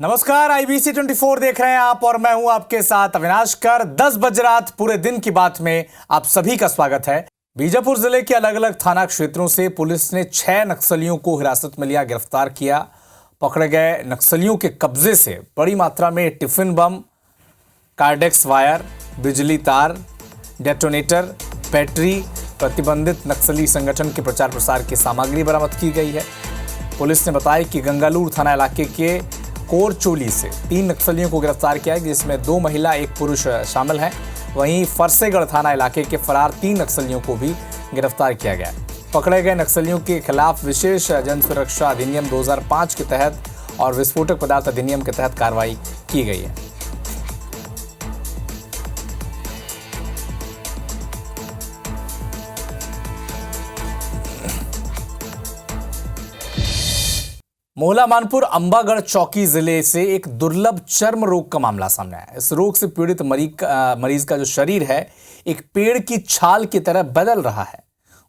नमस्कार, IBC 24 देख रहे हैं आप और मैं हूं आपके साथ अविनाश कर। 10 बज रात पूरे दिन की बात में आप सभी का स्वागत है। बीजापुर जिले के अलग अलग थाना क्षेत्रों से पुलिस ने 6 नक्सलियों को हिरासत में लिया, गिरफ्तार किया। पकड़े गए नक्सलियों के कब्जे से बड़ी मात्रा में टिफिन बम, कार्डेक्स वायर, बिजली तार, डेटोनेटर, बैटरी, प्रतिबंधित नक्सली संगठन के प्रचार प्रसार की सामग्री बरामद की गई है। पुलिस ने बताया कि गंगालूर थाना इलाके के कोरचोली से 3 नक्सलियों को गिरफ्तार किया है, जिसमें 2 महिला 1 पुरुष शामिल हैं। वहीं फरसेगढ़ थाना इलाके के फरार 3 नक्सलियों को भी गिरफ्तार किया गया। पकड़े गए नक्सलियों के खिलाफ विशेष जन सुरक्षा अधिनियम 2005 के तहत और विस्फोटक पदार्थ अधिनियम के तहत कार्रवाई की गई है। मोहला मानपुर अंबागढ़ चौकी जिले से एक दुर्लभ चर्म रोग का मामला सामने आया। इस रोग से पीड़ित मरीज का जो शरीर है एक पेड़ की छाल की तरह बदल रहा है।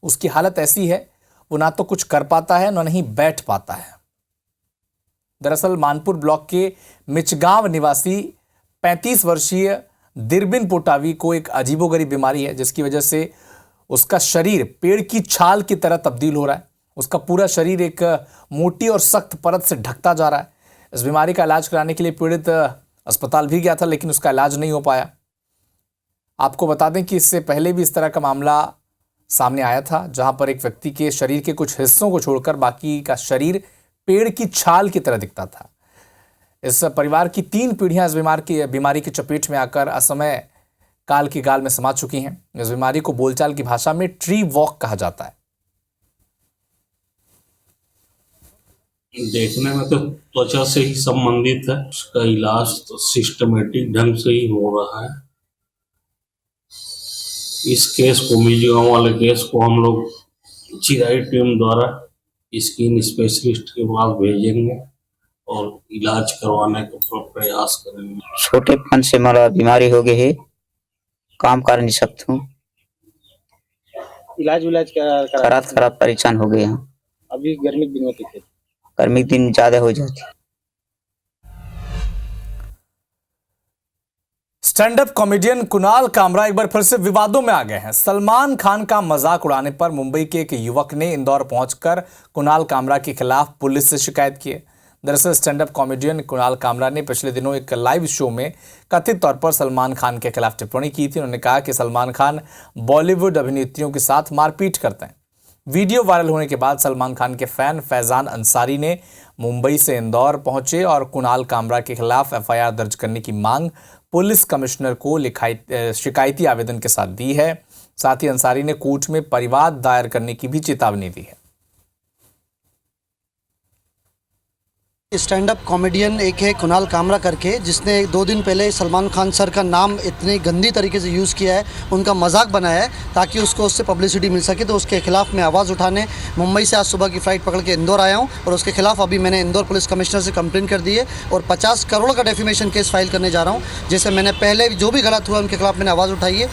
उसकी हालत ऐसी है, वो ना तो कुछ कर पाता है ना ही बैठ पाता है। दरअसल मानपुर ब्लॉक के मिचगांव निवासी 35 वर्षीय दिरबिन पोटावी को एक अजीबोगरीब बीमारी है, जिसकी वजह से उसका शरीर पेड़ की छाल की तरह तब्दील हो रहा है। उसका पूरा शरीर एक मोटी और सख्त परत से ढकता जा रहा है। इस बीमारी का इलाज कराने के लिए पीड़ित अस्पताल भी गया था, लेकिन उसका इलाज नहीं हो पाया। आपको बता दें कि इससे पहले भी इस तरह का मामला सामने आया था, जहां पर एक व्यक्ति के शरीर के कुछ हिस्सों को छोड़कर बाकी का शरीर पेड़ की छाल की तरह दिखता था। इस परिवार की 3 पीढ़ियां इस बीमारी की चपेट में आकर असमय काल की गाल में समा चुकी हैं। इस बीमारी को बोलचाल की भाषा में ट्री वॉक कहा जाता है। देखने में तो त्वचा से ही संबंधित है। उसका इलाज तो सिस्टमेटिक ढंग से ही हो रहा है। इस केस को, मिजगांव वाले केस को हम लोग चिराई टीम द्वारा स्किन स्पेशलिस्ट के पास भेजेंगे और इलाज करवाने का प्रयास करेंगे। छोटेपन से मेरा बीमारी हो गई है, काम कर नहीं सकता हूँ। इलाज खराब परेशान हो गए हैं। अभी गर्मी के दिन में कितने गर्मी के दिन ज्यादा हो जाती है। Stand up comedian Kunal Kamra एक बार फिर से विवादों में आ गए हैं। सलमान खान का मजाक उड़ाने पर मुंबई के एक युवक ने इंदौर पहुंचकर कुणाल कामरा के खिलाफ पुलिस से शिकायत की है। दरअसल stand up comedian Kunal Kamra ने पिछले दिनों एक लाइव शो में कथित तौर पर सलमान खान के खिलाफ टिप्पणी की थी। उन्होंने कहा कि सलमान खान बॉलीवुड अभिनेत्रियों के साथ मारपीट करते हैं। वीडियो वायरल होने के बाद सलमान खान के फैन फैजान अंसारी ने मुंबई से इंदौर पहुंचे और कुणाल कामरा के खिलाफ FIR दर्ज करने की मांग पुलिस कमिश्नर को शिकायती आवेदन के साथ दी है। साथ ही अंसारी ने कोर्ट में परिवाद दायर करने की भी चेतावनी दी है। स्टैंड अप कॉमेडियन एक है कुणाल कामरा करके, जिसने 2 दिन पहले सलमान खान सर का नाम इतनी गंदी तरीके से यूज़ किया है, उनका मजाक बनाया है ताकि उसको उससे पब्लिसिटी मिल सके। तो उसके खिलाफ मैं आवाज़ उठाने मुंबई से आज सुबह की फ़्लाइट पकड़ के इंदौर आया हूँ और उसके खिलाफ अभी मैंने इंदौर पुलिस कमिश्नर से कंप्लेंट कर दी है और 50 करोड़ का डेफेमेशन केस फाइल करने जा रहा हूँ। जैसे मैंने पहले जो भी गलत हुआ उनके खिलाफ मैंने आवाज़ उठाई है।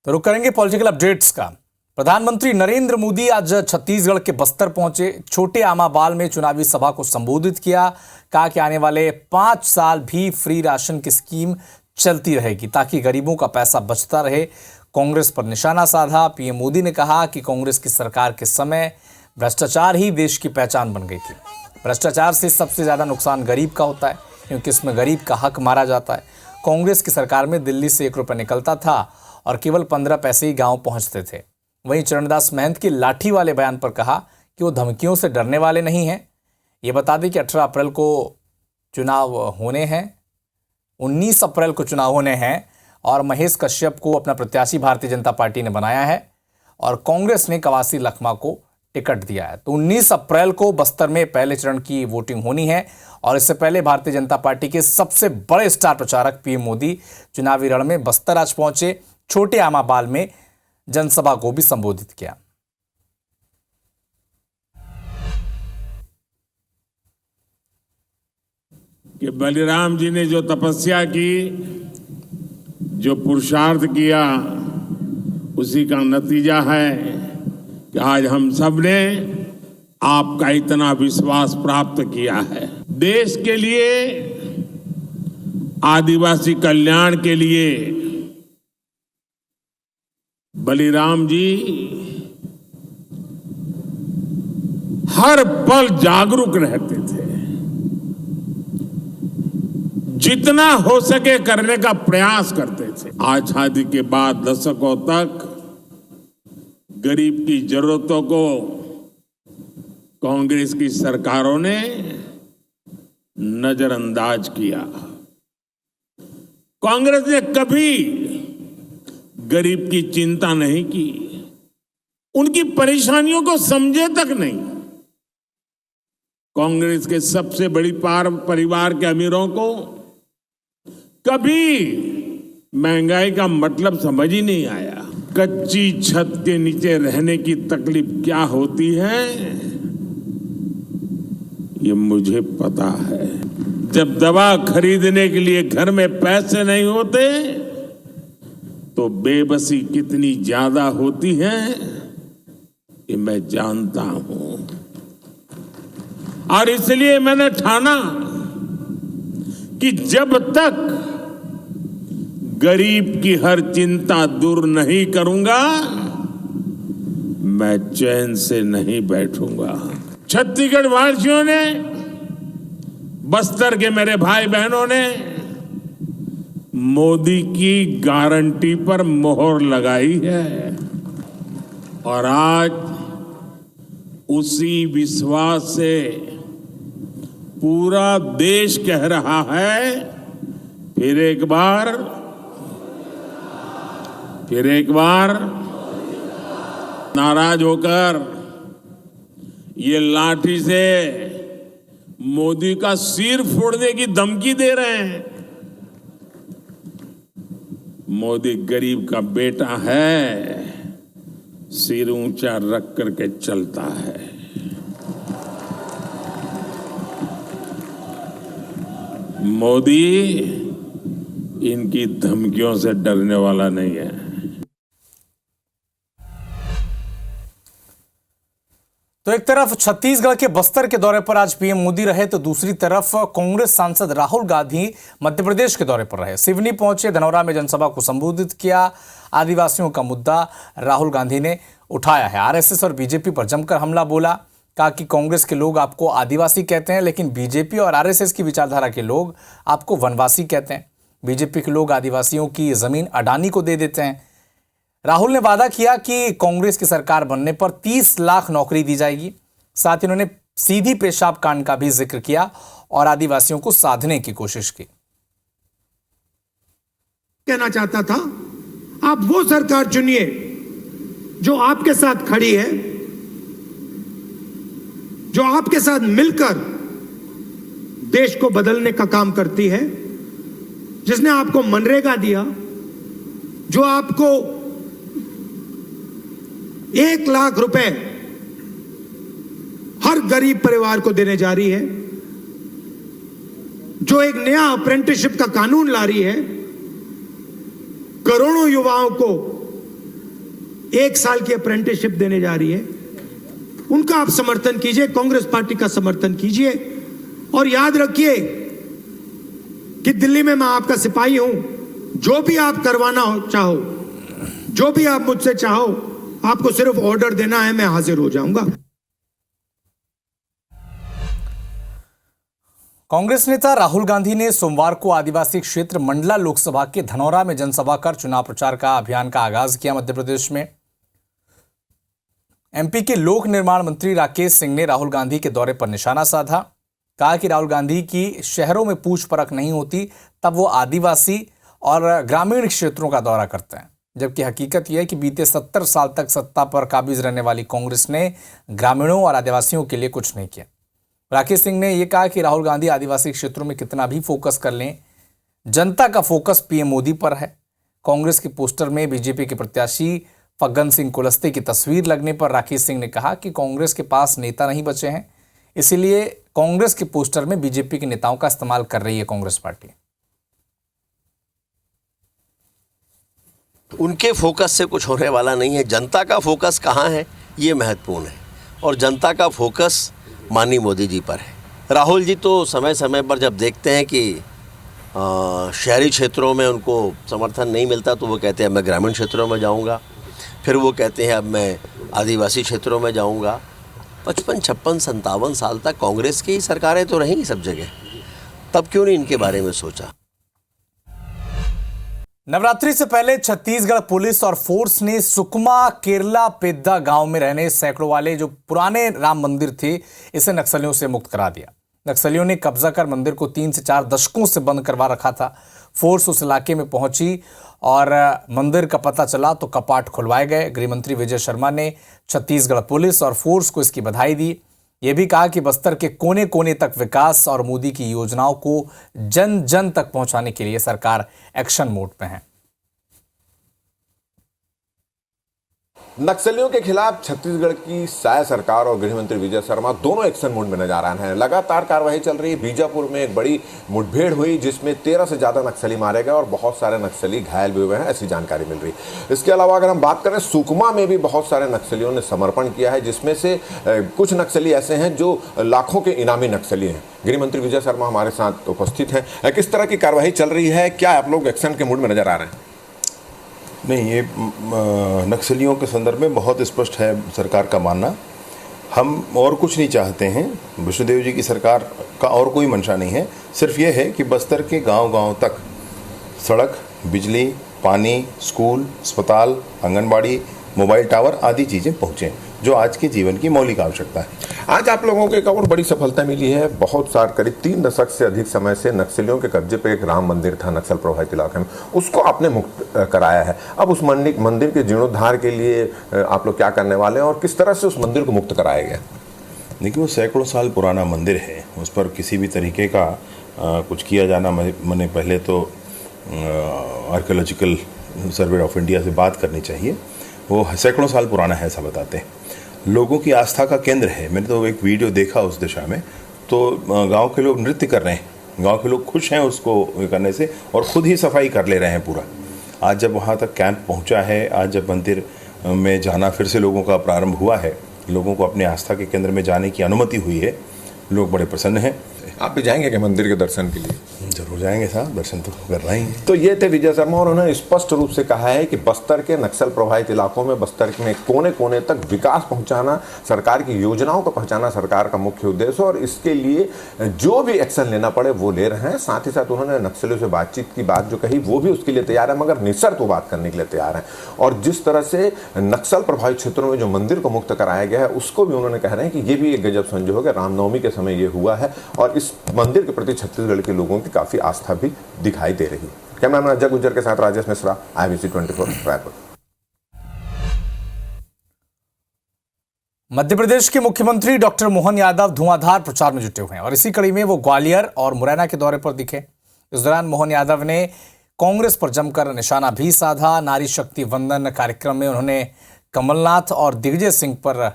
तो रुक करेंगे पॉलिटिकल अपडेट्स का। प्रधानमंत्री नरेंद्र मोदी आज छत्तीसगढ़ के बस्तर पहुंचे। छोटे आमाबाल में चुनावी सभा को संबोधित किया। कहा कि आने वाले 5 साल भी फ्री राशन की स्कीम चलती रहेगी ताकि गरीबों का पैसा बचता रहे। कांग्रेस पर निशाना साधा। पीएम मोदी ने कहा कि कांग्रेस की सरकार के समय भ्रष्टाचार ही देश की पहचान बन गई थी। भ्रष्टाचार से सबसे ज्यादा नुकसान गरीब का होता है, क्योंकि इसमें गरीब का हक मारा जाता है। कांग्रेस की सरकार में दिल्ली से 1 रुपये निकलता था और केवल 15 पैसे ही गाँव पहुंचते थे। वहीं चरणदास महंत के लाठी वाले बयान पर कहा कि वो धमकियों से डरने वाले नहीं हैं। ये बता दें कि 18 अप्रैल को चुनाव होने हैं, 19 अप्रैल को चुनाव होने हैं और महेश कश्यप को अपना प्रत्याशी भारतीय जनता पार्टी ने बनाया है और कांग्रेस ने कवासी लखमा को टिकट दिया है। तो 19 अप्रैल को बस्तर में पहले चरण की वोटिंग होनी है और इससे पहले भारतीय जनता पार्टी के सबसे बड़े स्टार प्रचारक पीएम मोदी चुनावी रण में बस्तर आज पहुंचे। छोटे आमाबाल में जनसभा को भी संबोधित किया। कि बलिराम जी ने जो तपस्या की, जो पुरुषार्थ किया, उसी का नतीजा है कि आज हम सब ने आपका इतना विश्वास प्राप्त किया है। देश के लिए, आदिवासी कल्याण के लिए बलिराम जी हर पल जागरूक रहते थे। जितना हो सके करने का प्रयास करते थे। आजादी के बाद दशकों तक गरीब की जरूरतों को कांग्रेस की सरकारों ने नजरअंदाज किया। कांग्रेस ने कभी गरीब की चिंता नहीं की, उनकी परेशानियों को समझे तक नहीं। कांग्रेस के सबसे बड़ी परिवार के अमीरों को कभी महंगाई का मतलब समझ ही नहीं आया। कच्ची छत के नीचे रहने की तकलीफ क्या होती है ये मुझे पता है। जब दवा खरीदने के लिए घर में पैसे नहीं होते तो बेबसी कितनी ज्यादा होती है ये मैं जानता हूं। और इसलिए मैंने ठाना कि जब तक गरीब की हर चिंता दूर नहीं करूंगा मैं चैन से नहीं बैठूंगा। छत्तीसगढ़ वासियों ने, बस्तर के मेरे भाई बहनों ने मोदी की गारंटी पर मोहर लगाई है और आज उसी विश्वास से पूरा देश कह रहा है फिर एक बार नाराज होकर ये लाठी से मोदी का सिर फोड़ने की धमकी दे रहे हैं। मोदी गरीब का बेटा है, सिर ऊंचा रख करके चलता है। मोदी इनकी धमकियों से डरने वाला नहीं है। तो एक तरफ छत्तीसगढ़ के बस्तर के दौरे पर आज पीएम मोदी रहे तो दूसरी तरफ कांग्रेस सांसद राहुल गांधी मध्य प्रदेश के दौरे पर रहे। सिवनी पहुंचे, धनौरा में जनसभा को संबोधित किया। आदिवासियों का मुद्दा राहुल गांधी ने उठाया है। आरएसएस और बीजेपी पर जमकर हमला बोला। कहा कि कांग्रेस के लोग आपको आदिवासी कहते हैं लेकिन बीजेपी और आरएसएस की विचारधारा के लोग आपको वनवासी कहते हैं। बीजेपी के लोग आदिवासियों की जमीन अडानी को दे देते हैं। राहुल ने वादा किया कि कांग्रेस की सरकार बनने पर 30 लाख नौकरी दी जाएगी। साथ ही उन्होंने सीधी पेशाब कांड का भी जिक्र किया और आदिवासियों को साधने की कोशिश की। कहना चाहता था, आप वो सरकार चुनिए जो आपके साथ खड़ी है, जो आपके साथ मिलकर देश को बदलने का काम करती है, जिसने आपको मनरेगा दिया, जो आपको 1 लाख रुपए हर गरीब परिवार को देने जा रही है, जो एक नया अप्रेंटिसशिप का कानून ला रही है, करोड़ों युवाओं को 1 साल की अप्रेंटिसशिप देने जा रही है। उनका आप समर्थन कीजिए, कांग्रेस पार्टी का समर्थन कीजिए और याद रखिए कि दिल्ली में मैं आपका सिपाही हूं। जो भी आप करवाना चाहो, जो भी आप मुझसे चाहो, आपको सिर्फ ऑर्डर देना है, मैं हाजिर हो जाऊंगा। कांग्रेस नेता राहुल गांधी ने सोमवार को आदिवासी क्षेत्र मंडला लोकसभा के धनौरा में जनसभा कर चुनाव प्रचार का अभियान का आगाज किया। मध्य प्रदेश में एमपी के लोक निर्माण मंत्री राकेश सिंह ने राहुल गांधी के दौरे पर निशाना साधा। कहा कि राहुल गांधी की शहरों में पूछ परख नहीं होती, तब वो आदिवासी और ग्रामीण क्षेत्रों का दौरा करते हैं, जबकि हकीकत यह है कि बीते 70 साल तक सत्ता पर काबिज रहने वाली कांग्रेस ने ग्रामीणों और आदिवासियों के लिए कुछ नहीं किया। राकेश सिंह ने यह कहा कि राहुल गांधी आदिवासी क्षेत्रों में कितना भी फोकस कर लें, जनता का फोकस पीएम मोदी पर है। कांग्रेस के पोस्टर में बीजेपी के प्रत्याशी फग्गन सिंह कुलस्ते की तस्वीर लगने पर राकेश सिंह ने कहा कि कांग्रेस के पास नेता नहीं बचे हैं, इसीलिए कांग्रेस के पोस्टर में बीजेपी के नेताओं का इस्तेमाल कर रही है कांग्रेस पार्टी। उनके फोकस से कुछ होने वाला नहीं है। जनता का फोकस कहाँ है ये महत्वपूर्ण है। और जनता का फोकस माननीय मोदी जी पर है। राहुल जी तो समय समय पर जब देखते हैं कि शहरी क्षेत्रों में उनको समर्थन नहीं मिलता तो वो कहते हैं मैं ग्रामीण क्षेत्रों में जाऊंगा, फिर वो कहते हैं अब मैं आदिवासी क्षेत्रों में जाऊंगा। 55, 56, 57 साल तक कांग्रेस की सरकारें तो रहीं सब जगह, तब क्यों नहीं इनके बारे में सोचा। नवरात्रि से पहले छत्तीसगढ़ पुलिस और फोर्स ने सुकमा केरला पेद्दा गांव में रहने सैकड़ों वाले जो पुराने राम मंदिर थे इसे नक्सलियों से मुक्त करा दिया। नक्सलियों ने कब्जा कर मंदिर को 3 से 4 दशकों से बंद करवा रखा था। फोर्स उस इलाके में पहुंची और मंदिर का पता चला तो कपाट खुलवाए गए। गृहमंत्री विजय शर्मा ने छत्तीसगढ़ पुलिस और फोर्स को इसकी बधाई दी। ये भी कहा कि बस्तर के कोने कोने तक विकास और मोदी की योजनाओं को जन जन तक पहुंचाने के लिए सरकार एक्शन मोड में है। नक्सलियों के खिलाफ छत्तीसगढ़ की साय सरकार और गृह मंत्री विजय शर्मा दोनों एक्शन मोड में नजर आ रहे हैं। लगातार कार्रवाई चल रही है। बीजापुर में एक बड़ी मुठभेड़ हुई जिसमें 13 से ज्यादा नक्सली मारे गए और बहुत सारे नक्सली घायल भी हुए हैं, ऐसी जानकारी मिल रही है। इसके अलावा अगर हम बात करें, सुकमा में भी बहुत सारे नक्सलियों ने समर्पण किया है, जिसमें से कुछ नक्सली ऐसे हैं जो लाखों के इनामी नक्सली हैं। गृह मंत्री विजय शर्मा हमारे साथ उपस्थित हैं। किस तरह की कार्रवाई चल रही है, क्या आप लोग एक्शन के मूड में नजर आ रहे हैं? नहीं, ये नक्सलियों के संदर्भ में बहुत स्पष्ट है सरकार का मानना। हम और कुछ नहीं चाहते हैं, विष्णुदेव जी की सरकार का और कोई मंशा नहीं है। सिर्फ ये है कि बस्तर के गांव-गांव तक सड़क, बिजली, पानी, स्कूल, अस्पताल, आंगनबाड़ी, मोबाइल टावर आदि चीज़ें पहुँचें, जो आज के जीवन की मौलिक आवश्यकता है। आज आप लोगों को एक और बड़ी सफलता मिली है। बहुत साल, करीब 3 दशक से अधिक समय से नक्सलियों के कब्जे पे एक राम मंदिर था नक्सल प्रभावित इलाके में, उसको आपने मुक्त कराया है। अब उस मंदिर के जीर्णोद्धार के लिए आप लोग क्या करने वाले हैं और किस तरह से उस मंदिर को मुक्त कराया गया? देखिए, वो सैकड़ों साल पुराना मंदिर है, उस पर किसी भी तरीके का कुछ किया जाना, मैंने पहले तो आर्कियोलॉजिकल सर्वे ऑफ इंडिया से बात करनी चाहिए। वो सैकड़ों साल पुराना है, ऐसा बताते हैं। लोगों की आस्था का केंद्र है। मैंने तो एक वीडियो देखा उस दिशा में, तो गांव के लोग नृत्य कर रहे हैं, गांव के लोग खुश हैं उसको करने से और ख़ुद ही सफाई कर ले रहे हैं पूरा। आज जब वहां तक कैंप पहुंचा है, आज जब मंदिर में जाना फिर से लोगों का प्रारंभ हुआ है, लोगों को अपने आस्था के केंद्र में जाने की अनुमति हुई है, लोग बड़े प्रसन्न हैं। आप भी जाएंगे क्या मंदिर के दर्शन के लिए? जरूर जाएंगे साहब, दर्शन तो कर रहे हैं। तो ये थे विजय शर्मा और उन्होंने स्पष्ट रूप से कहा है कि बस्तर के नक्सल प्रभावित इलाकों में, बस्तर में कोने कोने तक विकास पहुंचाना, सरकार की योजनाओं को पहुंचाना सरकार का मुख्य उद्देश्य, और इसके लिए जो भी एक्शन लेना पड़े वो ले रहे हैं। साथ ही साथ उन्होंने नक्सलियों से बातचीत की बात जो कही वो भी उसके लिए तैयार है, मगर निःशर्त वो बात करने के लिए तैयार है। और जिस तरह से नक्सल प्रभावित क्षेत्रों में जो मंदिर को मुक्त कराया गया है उसको भी उन्होंने कह रहे हैं कि ये भी एक गजब संजोग है। रामनवमी के समय ये हुआ है और इस मंदिर के प्रति छत्तीसगढ़ के लोगों की काफी आस्था भी दिखाई दे रही है। कैमरामैन अजय गुज्जर के साथ राजेश मिश्रा, IBC 24 रायपुर। मध्य प्रदेश के मुख्यमंत्री डॉक्टर मोहन यादव धुआंधार प्रचार में जुटे हुए हैं और इसी कड़ी में वो ग्वालियर और मुरैना के दौरे पर दिखे। इस दौरान मोहन यादव ने कांग्रेस पर जमकर निशाना भी साधा। नारी शक्ति वंदन कार्यक्रम में उन्होंने कमलनाथ और दिग्विजय सिंह पर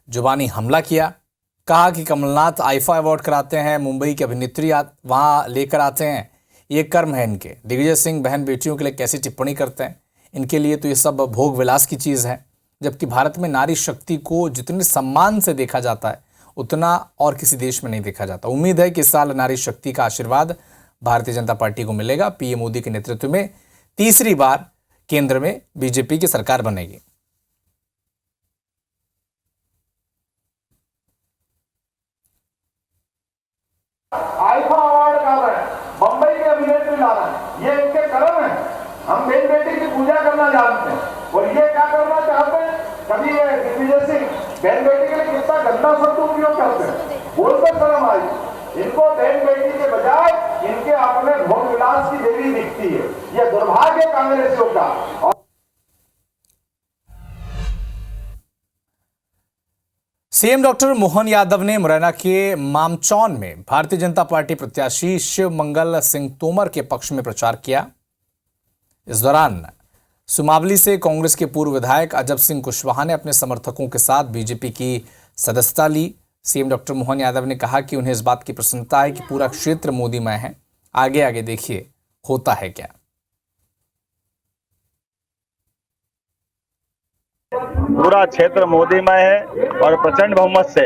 जुबानी हमला किया। कहा कि कमलनाथ आईफा अवार्ड कराते हैं, मुंबई की अभिनेत्री वहां लेकर आते हैं, ये कर्म है इनके। दिग्विजय सिंह बहन बेटियों के लिए कैसी टिप्पणी करते हैं, इनके लिए तो ये सब भोग विलास की चीज़ है। जबकि भारत में नारी शक्ति को जितने सम्मान से देखा जाता है उतना और किसी देश में नहीं देखा जाता। उम्मीद है कि इस साल नारी शक्ति का आशीर्वाद भारतीय जनता पार्टी को मिलेगा। पीएम मोदी के नेतृत्व में तीसरी बार केंद्र में बीजेपी की सरकार बनेगी। आईफा अवार्ड का रहे हैं, बंबई के अभिनेत्री ला रहे हैं, ये इनके कर्म है। हम बेन बेटी की पूजा करना जानते हैं और ये क्या करना चाहते हैं। कभी ये दिग्विजय सिंह बहन बेटी के लिए कितना गंदा शब्द उपयोग करते हैं, बोलकर शर्म आई। इनको बहन बेटी के बजाय इनके अपने भोग विलास की देवी दिखती है। ये दुर्भाग्य कांग्रेसियों का। सीएम डॉक्टर मोहन यादव ने मुरैना के मामचौन में भारतीय जनता पार्टी प्रत्याशी शिव मंगल सिंह तोमर के पक्ष में प्रचार किया। इस दौरान सुमावली से कांग्रेस के पूर्व विधायक अजब सिंह कुशवाहा ने अपने समर्थकों के साथ बीजेपी की सदस्यता ली। सीएम डॉक्टर मोहन यादव ने कहा कि उन्हें इस बात की प्रसन्नता है कि पूरा क्षेत्र मोदीमय है। आगे आगे देखिए होता है क्या। पूरा क्षेत्र मोदीमय है और प्रचंड बहुमत से।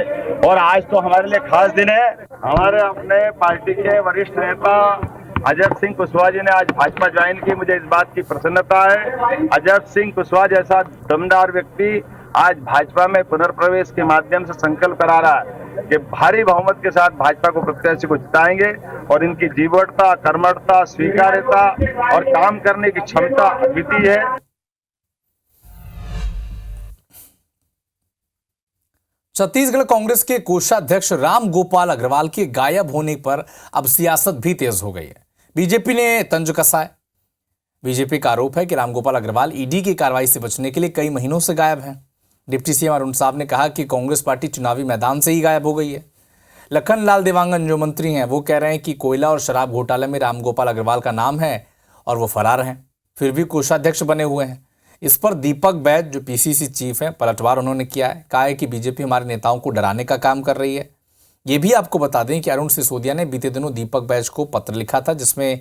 और आज तो हमारे लिए खास दिन है। हमारे अपने पार्टी के वरिष्ठ नेता अजय सिंह कुशवाहा जी ने आज भाजपा ज्वाइन की, मुझे इस बात की प्रसन्नता है। अजय सिंह कुशवाहा जैसा दमदार व्यक्ति आज भाजपा में पुनर्प्रवेश के माध्यम से संकल्प करा रहा है कि भारी बहुमत के साथ भाजपा को प्रत्याशी को जिताएंगे और इनकी जीवटता, कर्मठता, स्वीकार्यता और काम करने की क्षमता अद्वितीय है। छत्तीसगढ़ कांग्रेस के कोषाध्यक्ष राम गोपाल अग्रवाल के गायब होने पर अब सियासत भी तेज हो गई है। बीजेपी ने तंज कसा है। बीजेपी का आरोप है कि रामगोपाल अग्रवाल ईडी की कार्रवाई से बचने के लिए कई महीनों से गायब हैं। डिप्टी सीएम अरुण साहब ने कहा कि कांग्रेस पार्टी चुनावी मैदान से ही गायब हो गई है। लखन लाल देवांगन जो मंत्री हैं वो कह रहे हैं कि कोयला और शराब घोटाले में रामगोपाल अग्रवाल का नाम है और वो फरार हैं, फिर भी कोषाध्यक्ष बने हुए हैं। इस पर दीपक बैज जो पीसीसी चीफ हैं पलटवार उन्होंने किया है। कहा है कि बीजेपी हमारे नेताओं को डराने का काम कर रही है। ये भी आपको बता दें कि अरुण सिसोदिया ने बीते दिनों दीपक बैज को पत्र लिखा था जिसमें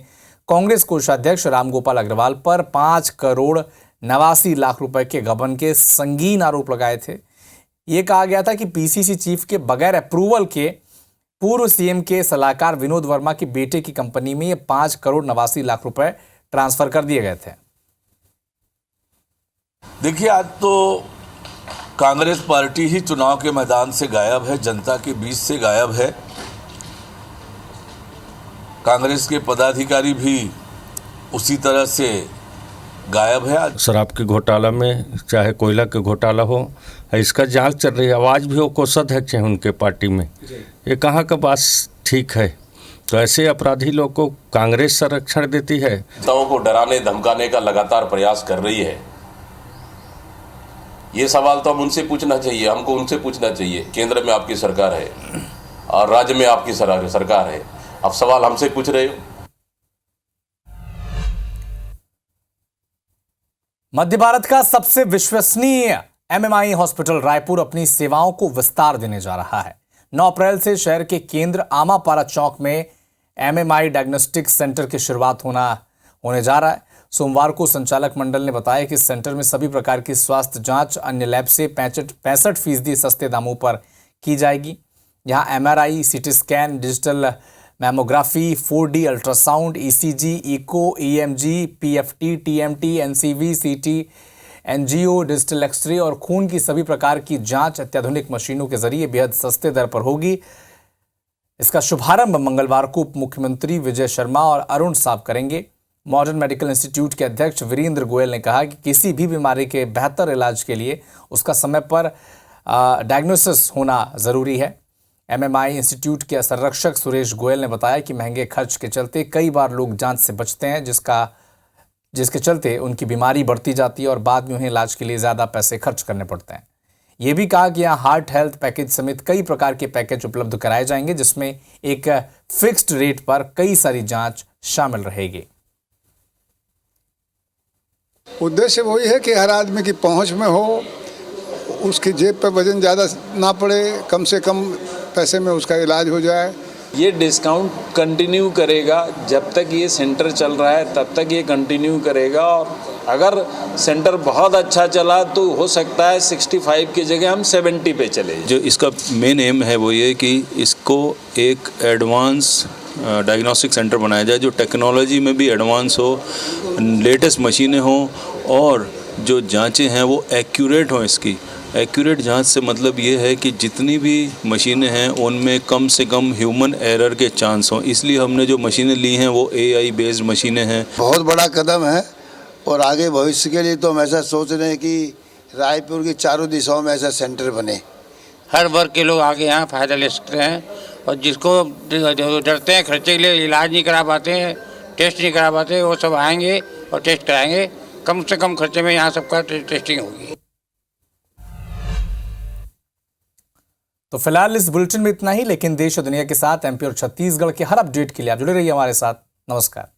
कांग्रेस कोषाध्यक्ष रामगोपाल अग्रवाल पर 5 करोड़ 89 लाख रुपए के गबन के संगीन आरोप लगाए थे। ये कहा गया था कि पीसीसी चीफ के बगैर अप्रूवल के पूर्व सीएम के सलाहकार विनोद वर्मा के बेटे की कंपनी में ये 5 करोड़ 89 लाख रुपए ट्रांसफर कर दिए गए थे। देखिए, आज तो कांग्रेस पार्टी ही चुनाव के मैदान से गायब है, जनता के बीच से गायब है। कांग्रेस के पदाधिकारी भी उसी तरह से गायब है। शराब के घोटाला में चाहे कोयला के घोटाला हो, इसका जांच चल रही है। आवाज भी वो कोषाध्यक्ष हैं उनके पार्टी में। ये कहाँ का बात ठीक है? तो ऐसे अपराधी लोग को कांग्रेस संरक्षण देती है। नेताओं को डराने धमकाने का लगातार प्रयास कर रही है। ये सवाल तो हम उनसे पूछना चाहिए, हमको उनसे पूछना चाहिए। केंद्र में आपकी सरकार है और राज्य में आपकी सरकार है, अब सवाल हमसे पूछ रहे हो। मध्य भारत का सबसे विश्वसनीय एमएमआई हॉस्पिटल रायपुर अपनी सेवाओं को विस्तार देने जा रहा है। 9 अप्रैल से शहर के केंद्र आमापारा चौक में एमएमआई डायग्नोस्टिक सेंटर की शुरुआत होने जा रहा है। सोमवार को संचालक मंडल ने बताया कि इस सेंटर में सभी प्रकार की स्वास्थ्य जांच अन्य लैब से 65% सस्ते दामों पर की जाएगी। यहाँ MRI, CT scan, digital mammography, 4D ultrasound, ECG, echo, EMG, PFT, TMT, NCV, CT, NGO, digital X-ray और खून की सभी प्रकार की जांच अत्याधुनिक मशीनों के जरिए बेहद सस्ते दर पर होगी। इसका शुभारंभ मंगलवार को उप मुख्यमंत्री विजय शर्मा और अरुण साहब करेंगे। मॉडर्न मेडिकल इंस्टीट्यूट के अध्यक्ष वीरेंद्र गोयल ने कहा कि किसी भी बीमारी के बेहतर इलाज के लिए उसका समय पर डायग्नोसिस होना ज़रूरी है। एमएमआई इंस्टीट्यूट के संरक्षक सुरेश गोयल ने बताया कि महंगे खर्च के चलते कई बार लोग जांच से बचते हैं, जिसके चलते उनकी बीमारी बढ़ती जाती है और बाद में उन्हें इलाज के लिए ज़्यादा पैसे खर्च करने पड़ते हैं। ये भी कहा कि यहाँ हार्ट हेल्थ पैकेज समेत कई प्रकार के पैकेज उपलब्ध कराए जाएंगे जिसमें एक फिक्स्ड रेट पर कई सारी जांच शामिल रहेगी। उद्देश्य वही है कि हर आदमी की पहुंच में हो, उसकी जेब पर वजन ज़्यादा ना पड़े, कम से कम पैसे में उसका इलाज हो जाए। ये डिस्काउंट कंटिन्यू करेगा, जब तक ये सेंटर चल रहा है तब तक ये कंटिन्यू करेगा। और अगर सेंटर बहुत अच्छा चला तो हो सकता है 65 की जगह हम 70 पे चले। जो इसका मेन एम है वो ये कि इसको एक एडवांस डायग्नोस्टिक सेंटर बनाया जाए जो टेक्नोलॉजी में भी एडवांस हो, लेटेस्ट मशीनें हों और जो जांचें हैं वो एक्यूरेट हों। इसकी एक्यूरेट जांच से मतलब ये है कि जितनी भी मशीनें हैं उनमें कम से कम ह्यूमन एरर के चांस हों। इसलिए हमने जो मशीनें ली हैं वो AI बेस्ड मशीनें हैं। बहुत बड़ा कदम है और आगे भविष्य के लिए तो हम ऐसा सोच रहे हैं कि रायपुर की चारों दिशाओं में ऐसा सेंटर बने। हर वर्ग के लोग आगे यहाँ फ़ायदा ले सकते हैं और जिसको डरते हैं खर्चे के लिए इलाज नहीं करा पाते हैं, टेस्ट नहीं करा पाते, वो सब आएंगे और टेस्ट कराएंगे। कम से कम खर्चे में यहाँ सबका टेस्टिंग होगी। तो फिलहाल इस बुलेटिन में इतना ही, लेकिन देश और दुनिया के साथ MP और छत्तीसगढ़ के हर अपडेट के लिए आप जुड़े रहिए हमारे साथ। नमस्कार।